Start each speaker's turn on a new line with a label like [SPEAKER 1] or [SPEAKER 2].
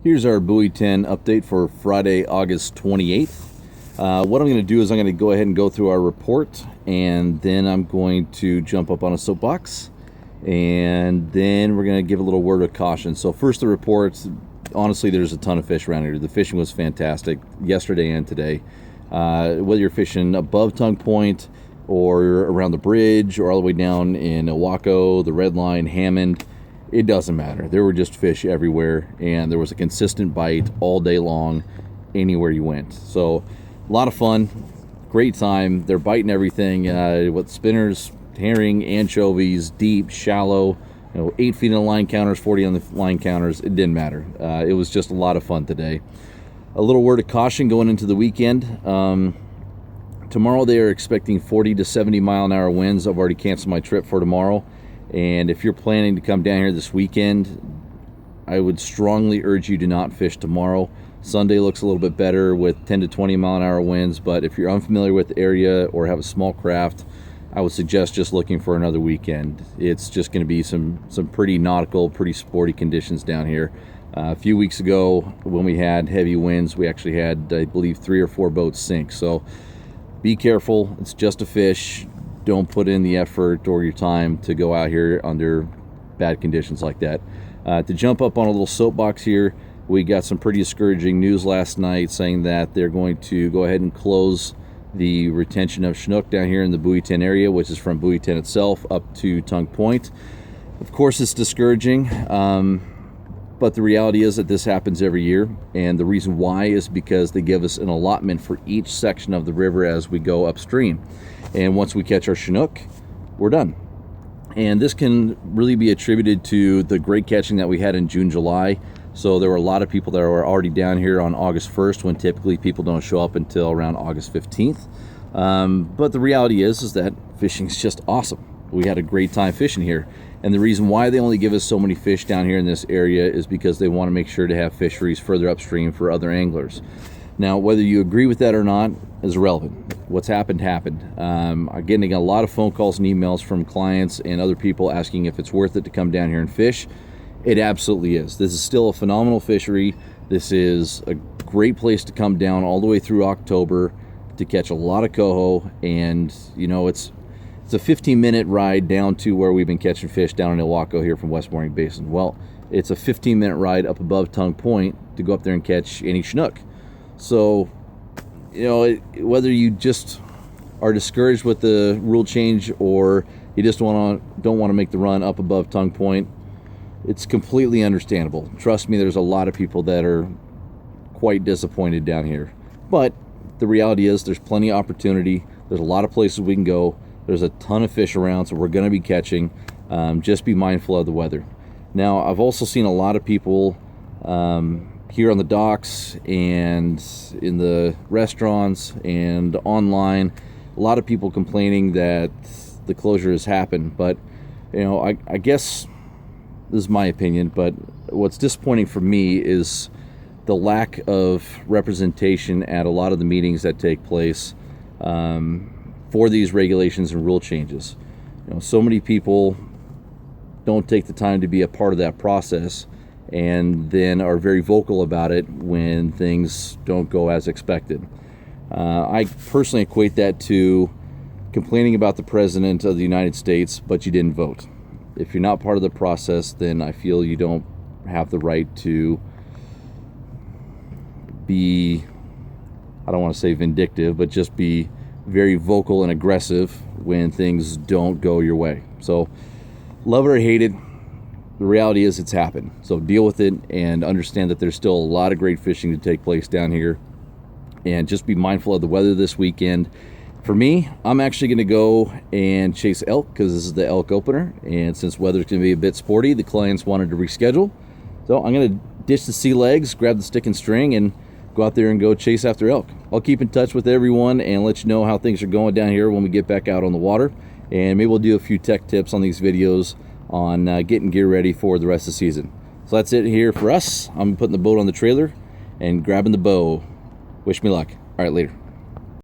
[SPEAKER 1] Here's our Buoy 10 update for Friday, August 28th. What I'm going to do is I'm going to go ahead and go through our report, and then I'm going to jump up on a soapbox, and then we're going to give a little word of caution. So first, the reports. Honestly, there's a ton of fish around here. The fishing was fantastic yesterday and today. Whether you're fishing above Tongue Point or around the bridge or all the way down in Oahu, the Red Line, Hammond, it doesn't matter. There were just fish everywhere, and there was a consistent bite all day long anywhere you went. So a lot of fun, great time. They're biting everything with spinners, herring, anchovies, deep, shallow, 8 feet on the line counters, 40 on the line counters. It didn't matter. It was just a lot of fun today. A little word of caution going into the weekend. Tomorrow they are expecting 40 to 70 mile an hour winds. I've already canceled my trip for tomorrow. And if you're planning to come down here this weekend, I would strongly urge you to not fish tomorrow. Sunday looks a little bit better with 10 to 20 mile an hour winds, but if you're unfamiliar with the area or have a small craft, I would suggest just looking for another weekend. It's just going to be some pretty nautical, pretty sporty conditions down here. A few weeks ago, when we had heavy winds, we actually had, I believe, 3 or 4 boats sink. So be careful. It's just a fish. Don't put in the effort or your time to go out here under bad conditions like that. To jump up on a little soapbox here, we got some pretty discouraging news last night saying that they're going to go ahead and close the retention of Chinook down here in the Buoy 10 area, which is from Buoy 10 itself up to Tongue Point. Of course, it's discouraging, but the reality is that this happens every year, and the reason why is because they give us an allotment for each section of the river as we go upstream. And once we catch our Chinook, we're done. And this can really be attributed to the great catching that we had in June, July. So there were a lot of people that were already down here on August 1st, when typically people don't show up until around August 15th. But the reality is that fishing is just awesome. We had a great time fishing here. And the reason why they only give us so many fish down here in this area is because they want to make sure to have fisheries further upstream for other anglers. Now, whether you agree with that or not is irrelevant. What's happened, happened. I'm getting a lot of phone calls and emails from clients and other people asking if it's worth it to come down here and fish. It absolutely is. This is still a phenomenal fishery. This is a great place to come down all the way through October to catch a lot of coho. And, it's a 15-minute ride down to where we've been catching fish down in Oahu here from Westmoreland Basin. Well, it's a 15-minute ride up above Tongue Point to go up there and catch any Chinook. So, whether you just are discouraged with the rule change or you just don't want to make the run up above Tongue Point, it's completely understandable. Trust me, there's a lot of people that are quite disappointed down here. But the reality is there's plenty of opportunity. There's a lot of places we can go. There's a ton of fish around, so we're going to be catching. Just be mindful of the weather. Now, I've also seen a lot of people here on the docks and in the restaurants and online, a lot of people complaining that the closure has happened. But, I guess this is my opinion, but what's disappointing for me is the lack of representation at a lot of the meetings that take place for these regulations and rule changes. So many people don't take the time to be a part of that process, and then are very vocal about it when things don't go as expected. I personally equate that to complaining about the President of the United States, but you didn't vote. If you're not part of the process, then I feel you don't have the right to be, I don't want to say vindictive, but just be very vocal and aggressive when things don't go your way. So, love it or hate it, the reality is it's happened. So deal with it and understand that there's still a lot of great fishing to take place down here. And just be mindful of the weather this weekend. For me, I'm actually going to go and chase elk because this is the elk opener. And since weather's going to be a bit sporty, the clients wanted to reschedule. So I'm going to ditch the sea legs, grab the stick and string, and go out there and go chase after elk. I'll keep in touch with everyone and let you know how things are going down here when we get back out on the water. And maybe we'll do a few tech tips on these videos on getting gear ready for the rest of the season. So that's it here for us. I'm putting the boat on the trailer and grabbing the bow. Wish me luck. All right, later.